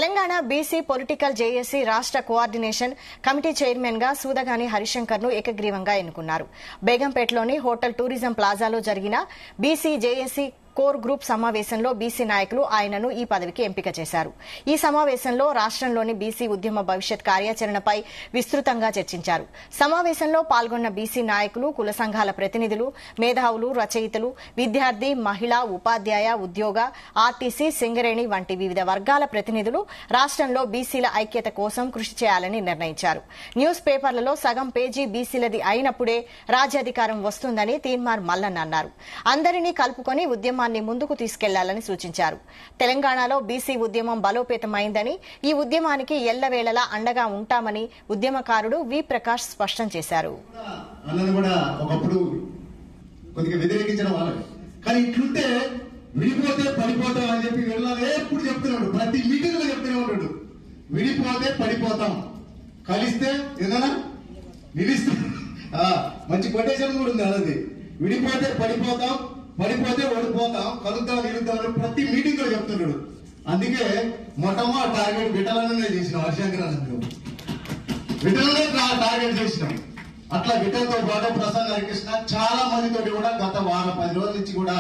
Telangana BC political JAC రాష్ట్ర coordination committee chairman గా సూదగాని హరిశంకర్ ను ఏకగ్రీవంగా ఎన్నుకున్నారు. బేగంపేటలోని హోటల్ టూరిజం ప్లాజాలో జరిగిన బీసీ జేఏసీ కోర్ గ్రూప్ సమావేశంలో బీసీ నాయకులు ఆయనను ఈ పదవికి ఎంపిక చేశారు. ఈ సమావేశంలో రాష్ట్రంలోని బీసీ ఉద్యమ భవిష్యత్ కార్యాచరణపై విస్తృతంగా చర్చించారు. సమావేశంలో పాల్గొన్న బీసీ నాయకులు, కుల సంఘాల ప్రతినిధులు, మేధావులు, రచయితలు, విద్యార్థి, మహిళా, ఉపాధ్యాయ, ఉద్యోగ, ఆర్టీసీ, సింగరేణి వంటి వివిధ వర్గాల ప్రతినిధులు రాష్ట్రంలో బీసీల ఐక్యత కోసం కృషి చేయాలని నిర్ణయించారు. న్యూస్ పేపర్లలో సగం పేజీ బీసీలది అయినప్పుడే రాజ్యాధికారం వస్తుందని తీన్మార్ మల్లన్న అన్నారు. అందరినీ కలుపుకొని ఉద్యమ ముందుకు తీసుకెళ్లాలని సూచించారు. తెలంగాణలో బీసీ ఉద్యమం బలోపేతమైందని, ఈ ఉద్యమానికి ఎల్లవేళలా అండగా ఉంటామని ఉద్యమకారుడు వి ప్రకాష్ స్పష్టం చేశారు. విడిపోతే పడిపోతాం అని చెప్పి వెళ్ళాలి ఎప్పుడు చెప్తున్నాడు, ప్రతి మీటింగ్ లో చెప్తూనే ఉన్నాడు. విడిపోతే పడిపోతాం, కలిస్తే ఏదైనా నిలిస్తే మంచి కొటేషన్ కూడా ఉంది. అది విడిపోతే పడిపోతాం, పడిపోతే ఓడిపోతాం, కలుద్దాం నిలుద్దాం అని ప్రతి మీటింగ్ లో చెప్తున్నాడు. అందుకే మొట్టమొదటి టార్గెట్ విఠలనే చేసినాం. హరిశంకర్ విఠలనే టార్గెట్ చేసినాం. అట్లా విఠలతో పాటు ప్రసన్న హరికృష్ణ చాలా మందితో కూడా గత వారం 10 రోజుల నుంచి కూడా